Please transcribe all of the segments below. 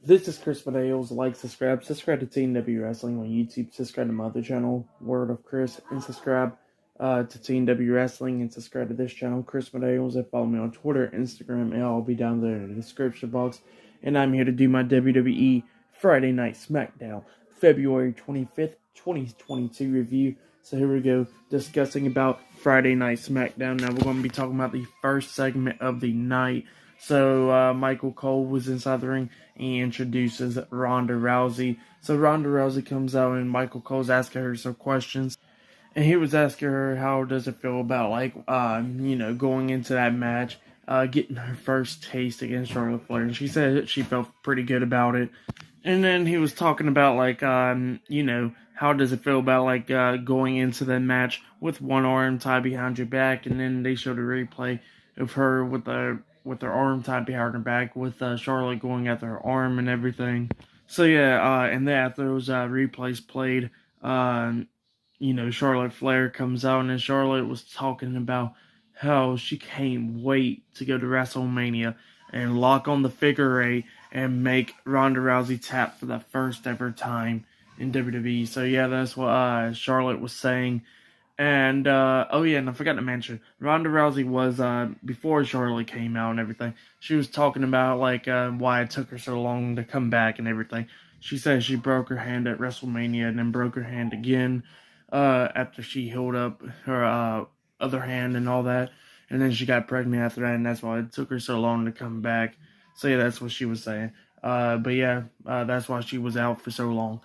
This is Chris Medeiros. Like, subscribe to Team W Wrestling on YouTube. Subscribe to my other channel, Word of Chris, and subscribe to Team W Wrestling and subscribe to this channel, Chris Medeiros. And follow me on Twitter, Instagram, and I'll be down there in the description box. And I'm here to do my WWE Friday Night SmackDown, February 25th, 2022 review. So here we go, discussing about Friday Night SmackDown. Now we're going to be talking about the first segment of the night. So Michael Cole was inside the ring. He introduces Ronda Rousey. So Ronda Rousey comes out and Michael Cole's asking her some questions. And he was asking her how does it feel about going into that match, getting her first taste against Charlotte Flair. And she said that she felt pretty good about it. And then he was talking about how does it feel about going into the match with one arm tied behind your back, and then they showed a replay of her with her arm tied behind her back, with Charlotte going after her arm and everything. So yeah, and then after those replays played, Charlotte Flair comes out, and then Charlotte was talking about how she can't wait to go to WrestleMania and lock on the figure eight and make Ronda Rousey tap for the first ever time in WWE. So yeah, that's what Charlotte was saying. And and I forgot to mention, Ronda Rousey was before Charlotte came out and everything. She was talking about why it took her so long to come back and everything. She said she broke her hand at WrestleMania and then broke her hand again after she healed up her other hand and all that. And then she got pregnant after that, and that's why it took her so long to come back. So yeah, that's what she was saying. That's why she was out for so long.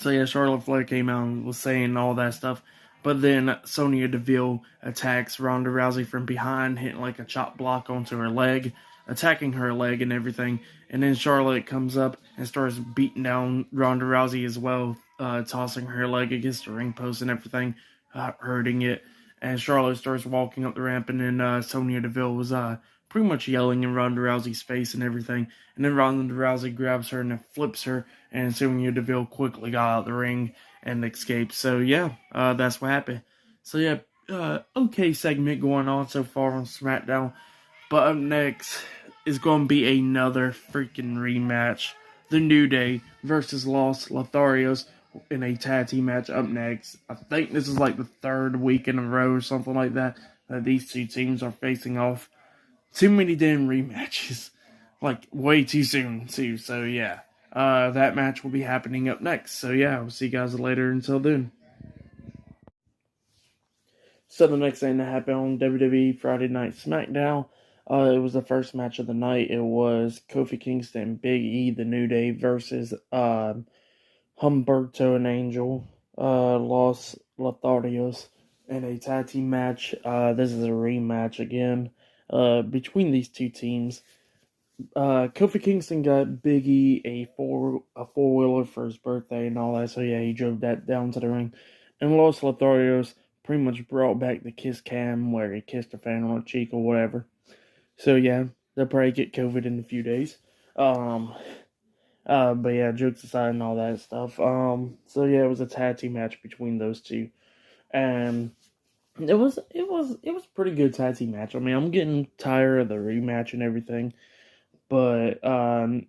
Charlotte Flair came out and was saying all that stuff. But then Sonya Deville attacks Ronda Rousey from behind, hitting like a chop block onto her leg, attacking her leg and everything. And then Charlotte comes up and starts beating down Ronda Rousey as well, tossing her leg against the ring post and everything, hurting it. And Charlotte starts walking up the ramp, and then Sonya Deville was pretty much yelling in Ronda Rousey's face and everything. And then Ronda Rousey grabs her and then flips her, and Sonya Deville quickly got out of the ring and escaped. So yeah, that's what happened. So yeah, okay segment going on so far on SmackDown. But up next is going to be another freaking rematch. The New Day versus Los Lobos in a tag team match up next. I think this is like the third week in a row or something like that these two teams are facing off. Too many damn rematches. Like, way too soon, too. So, yeah. That match will be happening up next. So, yeah, we'll see you guys later. Until then. So, the next thing that happened on WWE Friday Night SmackDown, it was the first match of the night. It was Kofi Kingston, Big E, The New Day versus Humberto and Angel, Los Lothardios, in a tag team match. This is a rematch again between these two teams. Kofi Kingston got Big E a four-wheeler for his birthday and all that, so yeah, he drove that down to the ring. And Los Lotharios pretty much brought back the kiss cam where he kissed a fan on the cheek or whatever. So yeah, they'll probably get COVID in a few days. But yeah, jokes aside and all that stuff. So yeah, it was a tag team match between those two, and it was a pretty good tag team match. I mean, I'm getting tired of the rematch and everything, but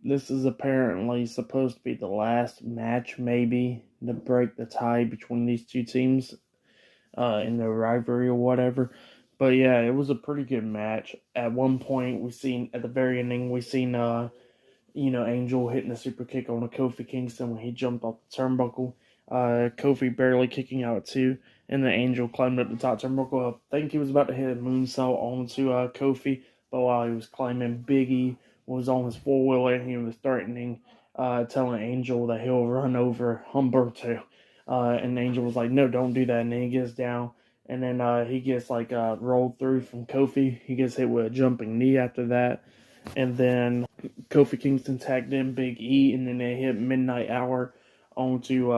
this is apparently supposed to be the last match, maybe, to break the tie between these two teams in their rivalry or whatever. But yeah, it was a pretty good match. At one point, at the very ending, we seen Angel hitting a super kick on a Kofi Kingston when he jumped off the turnbuckle. Kofi barely kicking out too, and the Angel climbed up the top turnbuckle. I think he was about to hit a moonsault onto Kofi, but while he was climbing, Big E was on his four-wheeler and he was threatening, telling Angel that he'll run over Humberto. And Angel was like, no, don't do that. And then he gets down, and then he gets rolled through from Kofi. He gets hit with a jumping knee after that. And then Kofi Kingston tagged in Big E, and then they hit Midnight Hour onto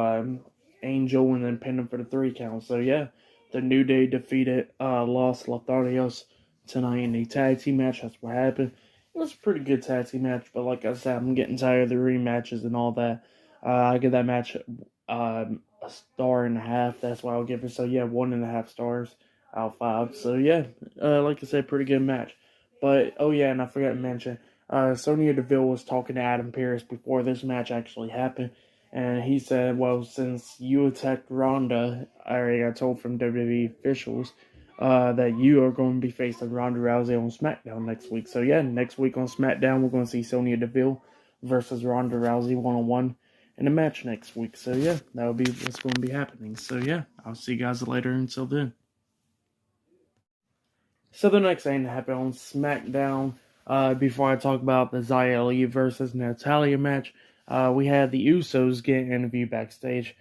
Angel, and then pinned him for the 3 count. So yeah, the New Day defeated Los Lotharios tonight in a tag team match. That's what happened. It was a pretty good tag team match, but like I said, I'm getting tired of the rematches and all that. I give that match a star and a half. That's why I'll give it. So yeah, 1.5 stars out of 5. So yeah, like I said, pretty good match. But, oh yeah, and I forgot to mention, Sonya Deville was talking to Adam Pearce before this match actually happened, and he said, well, since you attacked Ronda, I got told from WWE officials that you are going to be facing Ronda Rousey on SmackDown next week. So yeah, next week on SmackDown, we're going to see Sonya Deville versus Ronda Rousey one-on-one in a match next week. So yeah, that'll be what's going to be happening. So yeah, I'll see you guys later. Until then. So the next thing that happened on SmackDown, before I talk about the Xia Li versus Natalya match, we had the Usos get an interview backstage,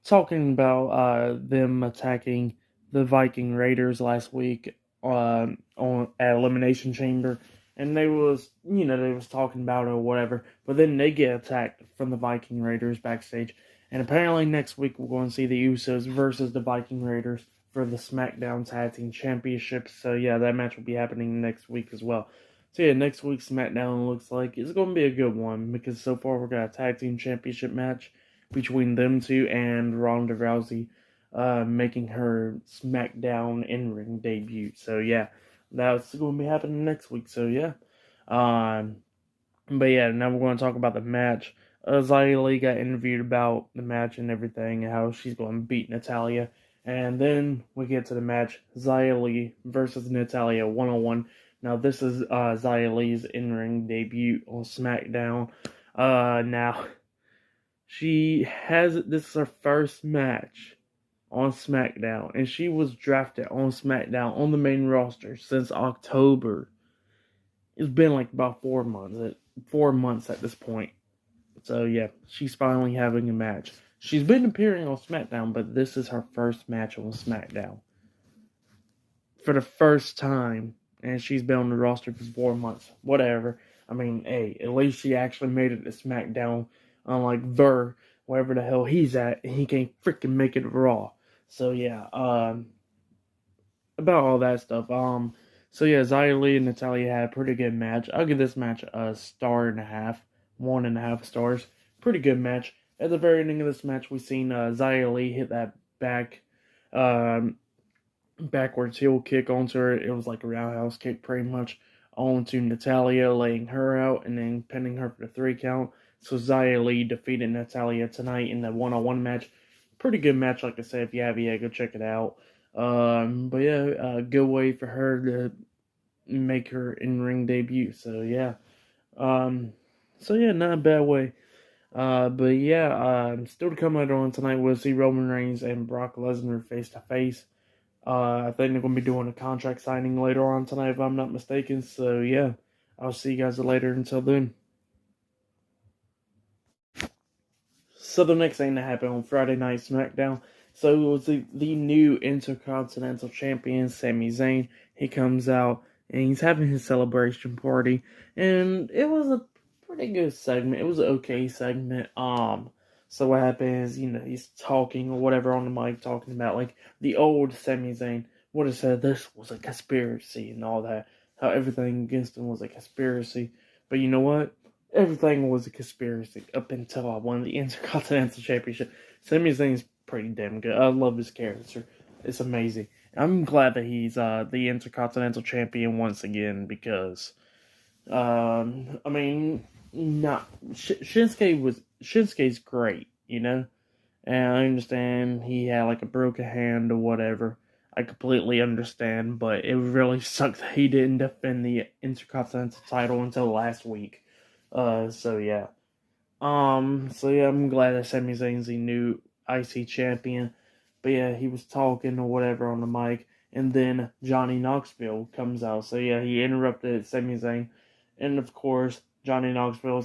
talking about them attacking the Viking Raiders last week on at Elimination Chamber, and they was talking about it or whatever, but then they get attacked from the Viking Raiders backstage, and apparently next week we're going to see the Usos versus the Viking Raiders for the SmackDown Tag Team Championship. So yeah, that match will be happening next week as well. So yeah, next week's SmackDown looks like it's going to be a good one, because so far we've got a Tag Team Championship match between them two and Ronda Rousey making her SmackDown in-ring debut. So yeah, that's going to be happening next week. So yeah. But yeah, now we're going to talk about the match. Xia Li got interviewed about the match and everything, and how she's going to beat Natalya. And then we get to the match, Xia Li versus Natalya one-on-one. Now this is Xia Li's in-ring debut on SmackDown. Now this is her first match on SmackDown, and she was drafted on SmackDown on the main roster since October. It's been like about 4 months. 4 months at this point. So yeah, she's finally having a match. She's been appearing on SmackDown, but this is her first match on SmackDown for the first time, and she's been on the roster for 4 months. Whatever. I mean, hey, at least she actually made it to SmackDown, unlike wherever the hell he's at, and he can't freaking make it to Raw. So yeah, about all that stuff. So yeah, Xia Li and Natalya had a pretty good match. I'll give this match a star and a half, 1.5 stars. Pretty good match. At the very ending of this match, we seen Xia Li hit that backwards heel kick onto her. It was like a roundhouse kick, pretty much, onto Natalya, laying her out and then pinning her for the 3 count. So Xia Li defeated Natalya tonight in the one-on-one match. Pretty good match, like I said. If you have, go check it out. But yeah, good way for her to make her in-ring debut. So yeah, not a bad way. But yeah, still to come later on tonight, we'll see Roman Reigns and Brock Lesnar face to face. I think they're going to be doing a contract signing later on tonight, if I'm not mistaken. So yeah, I'll see you guys later. Until then. So the next thing that happened on Friday Night SmackDown, so it was the new Intercontinental Champion, Sami Zayn. He comes out and he's having his celebration party, and it was a pretty good segment. It was an okay segment. So what happens, he's talking or whatever on the mic, talking about like the old Sami Zayn would have said this was a conspiracy and all that, how everything against him was a conspiracy. But you know what? Everything was a conspiracy up until I won the Intercontinental Championship. Sami Zayn's pretty damn good. I love his character. It's amazing. I'm glad that he's the Intercontinental Champion once again, because Shinsuke's great, and I understand he had like a broken hand or whatever. I completely understand, but it really sucked that he didn't defend the Intercontinental title until last week. So yeah, I'm glad that Sami Zayn's the new IC champion. But yeah, he was talking or whatever on the mic, and then Johnny Knoxville comes out. So yeah, he interrupted Sami Zayn, and of course Johnny Knoxville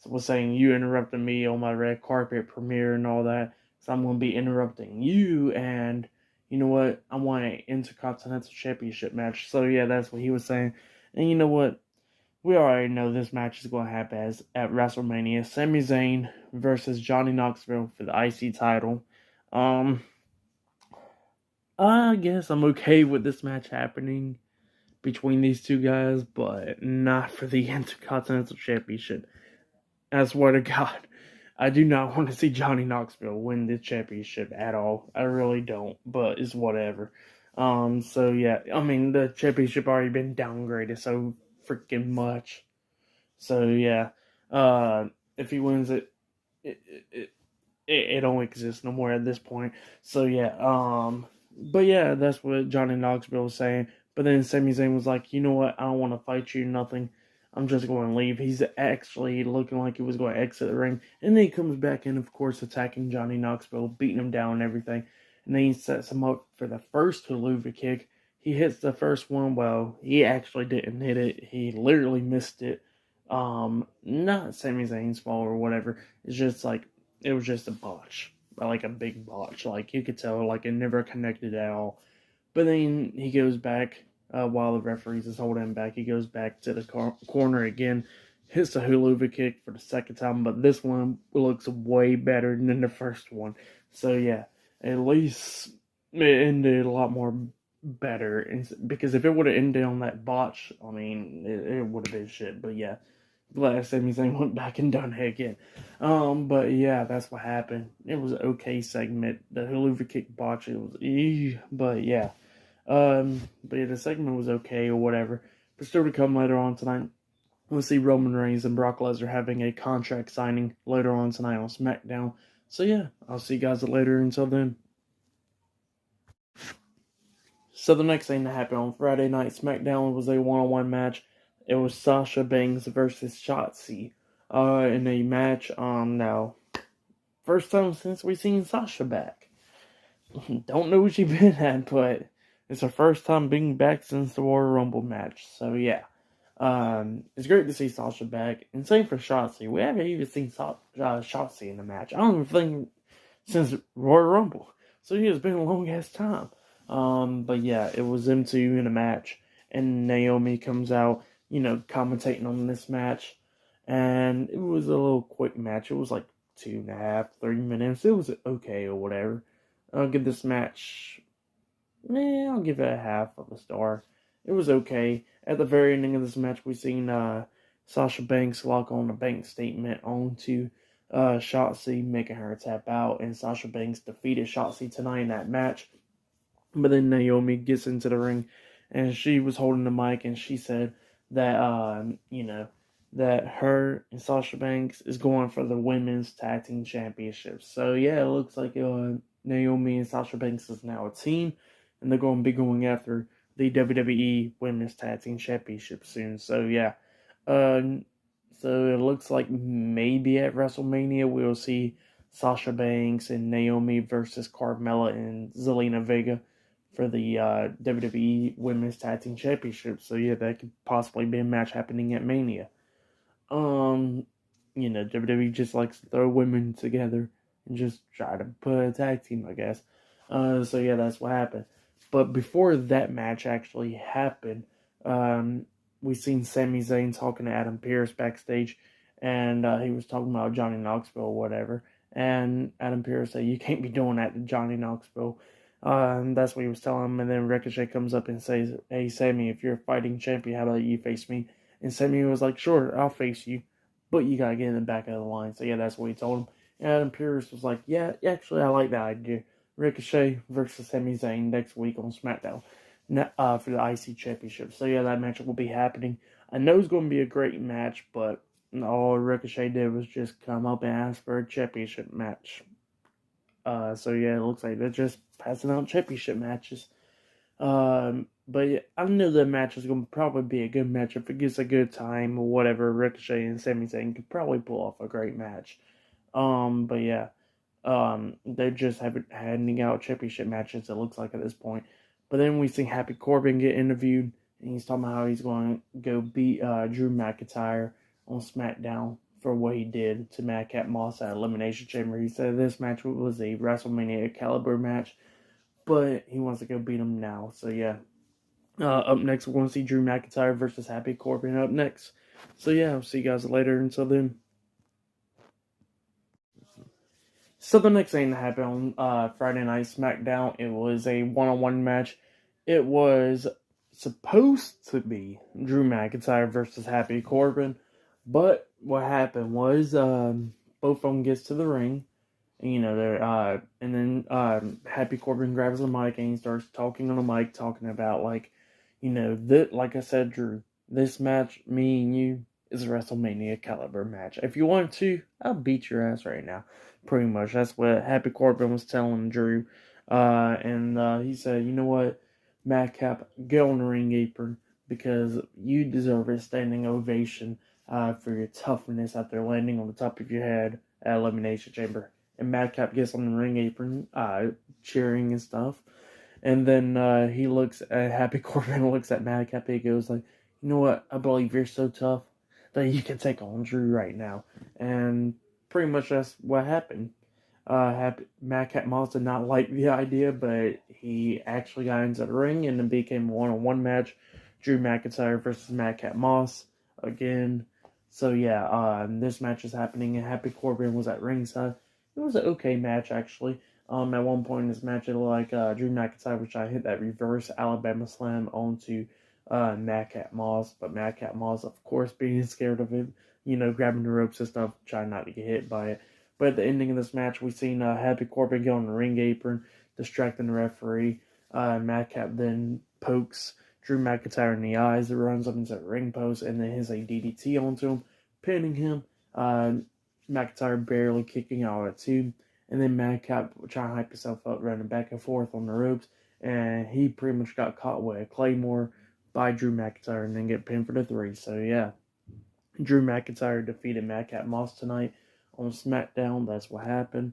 was saying, "You interrupted me on my red carpet premiere and all that, so I'm gonna be interrupting you." And you know what? I want an Intercontinental Championship match. So yeah, that's what he was saying. And you know what? We already know this match is going to happen at WrestleMania. Sami Zayn versus Johnny Knoxville for the IC title. I guess I'm okay with this match happening between these two guys, but not for the Intercontinental Championship. I swear to God, I do not want to see Johnny Knoxville win this championship at all. I really don't, but it's whatever. So yeah, the championship already been downgraded so freaking much. So yeah, if he wins it, it, it, it don't exist no more at this point. So yeah, but yeah, that's what Johnny Knoxville was saying. But then Sami Zayn was like, you know what? I don't want to fight you, nothing. I'm just going to leave. He's actually looking like he was going to exit the ring. And then he comes back in, of course, attacking Johnny Knoxville, beating him down and everything. And then he sets him up for the first haluva kick. He hits the first one. Well, he actually didn't hit it. He literally missed it. Not Sami Zayn's fault or whatever. It's just like, it was just a botch. Like a big botch. Like, you could tell, like, it never connected at all. But then he goes back, while the referees is holding him back, he goes back to the corner again, hits the haluva kick for the second time, but this one looks way better than the first one. So yeah, at least it ended a lot more better, because if it would have ended on that botch, I mean, it would have been shit. But yeah, glad Sami Zayn went back and done it again. But yeah, that's what happened. It was an okay segment. The haluva kick botch, it was, but yeah. But yeah, the segment was okay or whatever. But still to come later on tonight, we'll see Roman Reigns and Brock Lesnar having a contract signing later on tonight on SmackDown. So yeah, I'll see you guys later. Until then. So the next thing that happened on Friday Night SmackDown was a one-on-one match. It was Sasha Banks versus Shotzi. In a match, now, first time since we seen Sasha back. Don't know what she been at, but it's her first time being back since the Royal Rumble match. So yeah, it's great to see Sasha back. And same for Shotzi. We haven't even seen Shotzi in the match. I don't even think since Royal Rumble. So yeah, it's been a long ass time. But yeah, it was them two in a match, and Naomi comes out, commentating on this match, and it was a little quick match. It was like 2.5, 3 minutes. It was okay or whatever. I'll give this match, I'll give it a half of a star. It was okay. At the very ending of this match, we seen Sasha Banks lock on a bank statement onto Shotzi, making her tap out, and Sasha Banks defeated Shotzi tonight in that match. But then Naomi gets into the ring, and she was holding the mic, and she said that, that her and Sasha Banks is going for the women's tag team championships. So yeah, it looks like Naomi and Sasha Banks is now a team, and they're going to be going after the WWE Women's Tag Team Championship soon. So yeah, so it looks like maybe at WrestleMania we'll see Sasha Banks and Naomi versus Carmella and Zelina Vega for the WWE Women's Tag Team Championship. So yeah, that could possibly be a match happening at Mania. WWE just likes to throw women together and just try to put a tag team, I guess. So yeah, that's what happened. But before that match actually happened, we seen Sami Zayn talking to Adam Pearce backstage, and he was talking about Johnny Knoxville or whatever. And Adam Pearce said, "You can't be doing that to Johnny Knoxville." And that's what he was telling him. And then Ricochet comes up and says, "Hey, Sammy, if you're a fighting champion, how about you face me?" And Sammy was like, "Sure, I'll face you, but you gotta get in the back of the line." So yeah, that's what he told him. And Adam Pearce was like, "Yeah, actually, I like that idea. Ricochet versus Sami Zayn next week on SmackDown for the IC Championship." So yeah, that match will be happening. I know it's going to be a great match, but all Ricochet did was just come up and ask for a championship match. So yeah, it looks like they're just passing out championship matches. But yeah, I know that match is going to probably be a good match. If it gets a good time or whatever, Ricochet and Sami Zayn could probably pull off a great match. But yeah, they're just handing out championship matches, it looks like at this point. But then we see Happy Corbin get interviewed, and he's talking about how he's going to go beat Drew McIntyre on SmackDown for what he did to Madcap Moss at Elimination Chamber. He said this match was a WrestleMania caliber match, but he wants to go beat him now. So yeah. Up next, we're going to see Drew McIntyre versus Happy Corbin up next. So yeah, I'll see you guys later. Until then. So the next thing that happened on Friday Night SmackDown, it was a one-on-one match. It was supposed to be Drew McIntyre versus Happy Corbin, but what happened was both of them gets to the ring, and, they're and then Happy Corbin grabs the mic and he starts talking on the mic, talking about like I said, Drew, this match, me and you, is a WrestleMania caliber match. If you want to, I'll beat your ass right now. Pretty much. That's what Happy Corbin was telling Drew. And he said, you know what, Madcap, get on the ring apron because you deserve a standing ovation for your toughness after landing on the top of your head at Elimination Chamber. And Madcap gets on the ring apron, cheering and stuff. And then he looks at Happy Corbin, looks at Madcap, and he goes like, you know what, I believe you're so tough that you can take on Drew right now. And pretty much that's what happened. Madcap Moss did not like the idea, but he actually got into the ring and it became a one-on-one match. Drew McIntyre versus Madcap Moss again. So yeah, this match is happening and Happy Corbin was at ringside. It was an okay match actually. At one point in this match, it looked like Drew McIntyre was trying to hit that reverse Alabama slam onto Madcap Moss, but Madcap Moss, of course, being scared of him, grabbing the ropes and stuff, trying not to get hit by it. But at the ending of this match, we seen Happy Corbin get on the ring apron, distracting the referee. Madcap then pokes Drew McIntyre in the eyes, runs up into the ring post, and then hits a DDT onto him, pinning him. McIntyre barely kicking out of it too. And then Madcap trying to hype himself up, running back and forth on the ropes. And he pretty much got caught with a Claymore by Drew McIntyre and then get pinned for the 3. So yeah, Drew McIntyre defeated Madcap Moss tonight on SmackDown. That's what happened.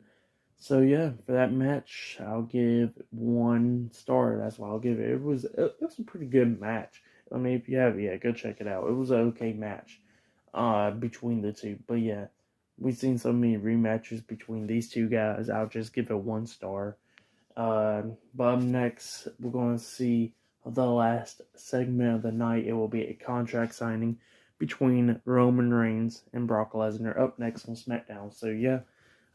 So yeah, for that match, I'll give 1 star. That's what I'll give it. It was a pretty good match. I mean, if you have it, go check it out. It was an okay match between the two. But yeah, we've seen so many rematches between these two guys. I'll just give it 1 star. But up next, we're going to see the last segment of the night. It will be a contract signing between Roman Reigns and Brock Lesnar up next on SmackDown. So yeah,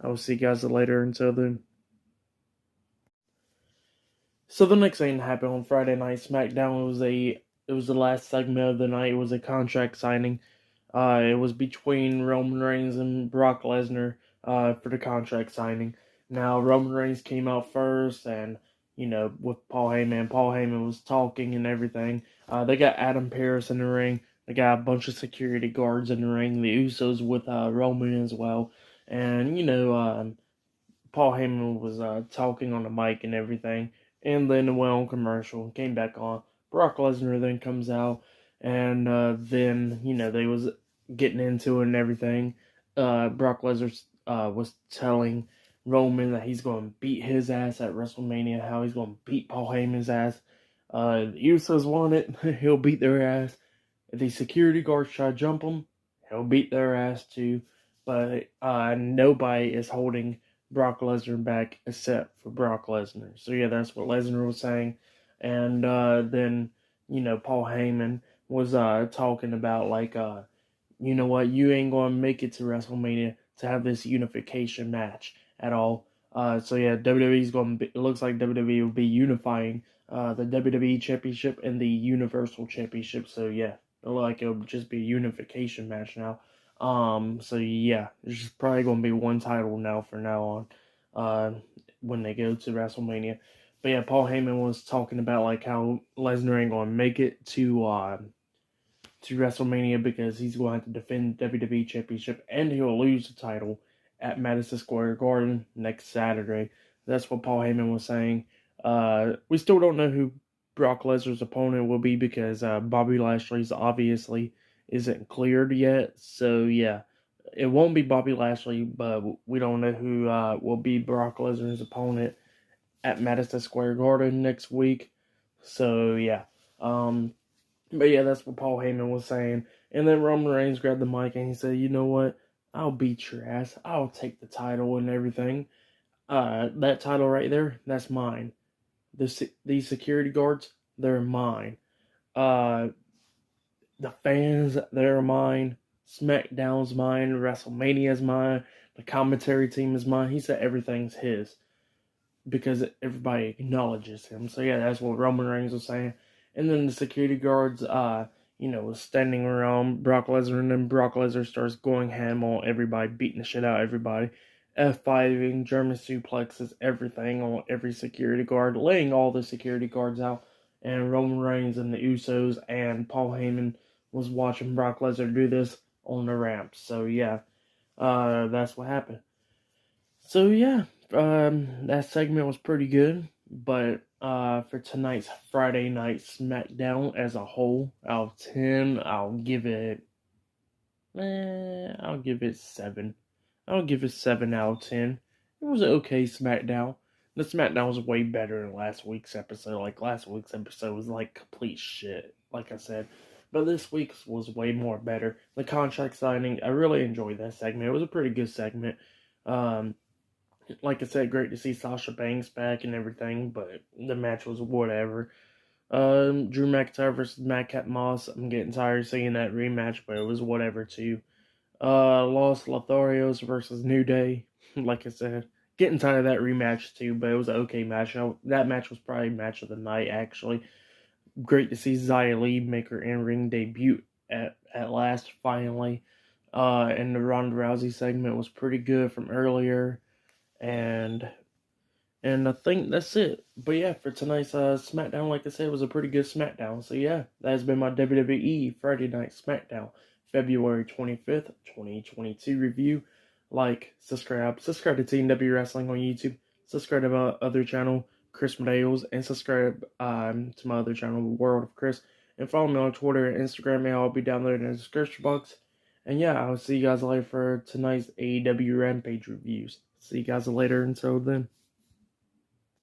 I will see you guys later. Until then. So the next thing that happened on Friday Night SmackDown was the last segment of the night. It was a contract signing. It was between Roman Reigns and Brock Lesnar for the contract signing. Now, Roman Reigns came out first, and, with Paul Heyman was talking and everything. They got Adam Pearce in the ring. They got a bunch of security guards in the ring. The Usos with Roman as well. And, Paul Heyman was talking on the mic and everything. And then it went on commercial and came back on. Brock Lesnar then comes out. And then, they was getting into it and everything. Brock Lesnar was telling Roman that he's going to beat his ass at WrestleMania, how he's going to beat Paul Heyman's ass. The Usos want it. He'll beat their ass. If the security guards try to jump him, he'll beat their ass too. But nobody is holding Brock Lesnar back except for Brock Lesnar. So yeah, that's what Lesnar was saying. And then, Paul Heyman was talking about like, you know what, you ain't going to make it to WrestleMania to have this unification match at all. So yeah, WWE's going to be, it looks like WWE will be unifying the WWE Championship and the Universal Championship. So yeah, it looks like it'll just be a unification match now. So yeah, there's probably going to be one title now for now on, when they go to WrestleMania. But yeah, Paul Heyman was talking about like how Lesnar ain't going to make it to WrestleMania because he's going to have to defend the WWE Championship and he'll lose the title at Madison Square Garden next Saturday. That's what Paul Heyman was saying. We still don't know who Brock Lesnar's opponent will be because Bobby Lashley's obviously isn't cleared yet. So yeah, it won't be Bobby Lashley, but we don't know who will be Brock Lesnar's opponent at Madison Square Garden next week. So yeah, but yeah, that's what Paul Heyman was saying. And then Roman Reigns grabbed the mic and he said, you know what, I'll beat your ass. I'll take the title and everything. That title right there, that's mine. These security guards, they're mine. The fans, they're mine. SmackDown's mine. WrestleMania's mine. The commentary team is mine. He said everything's his because everybody acknowledges him. So yeah, that's what Roman Reigns was saying. And then the security guards, was standing around Brock Lesnar, and then Brock Lesnar starts going ham on everybody, beating the shit out of everybody. F5ing, German suplexes, everything on every security guard, laying all the security guards out. And Roman Reigns and the Usos and Paul Heyman was watching Brock Lesnar do this. on the ramp. So yeah, that's what happened. So yeah, that segment was pretty good. But for tonight's Friday night SmackDown as a whole, out of 10, I'll give it 7. I'll give it 7 out of 10. It was an okay SmackDown. The SmackDown was way better than last week's episode. Like, last week's episode was like complete shit, like I said. But this week's was way more better. The contract signing, I really enjoyed that segment. It was a pretty good segment. Um, like I said, great to see Sasha Banks back and everything, but the match was whatever. Drew McIntyre versus Madcap Moss. I'm getting tired of seeing that rematch, but it was whatever too. Los Lobos versus New Day. Like I said, getting tired of that rematch too, but it was an okay match. That match was probably match of the night, actually. Great to see Xia Li make her in-ring debut at last, finally. And the Ronda Rousey segment was pretty good from earlier. And I think that's it. But yeah, for tonight's SmackDown, like I said, it was a pretty good SmackDown. So yeah, that has been my WWE Friday Night SmackDown, February 25th, 2022 review. Like, subscribe to Team W Wrestling on YouTube. Subscribe to my other channel, Chris Medeos, and subscribe to my other channel, World of Chris. And follow me on Twitter and Instagram, and I'll be down there in the description box. And yeah, I'll see you guys later for tonight's AEW Rampage reviews. See you guys later until then.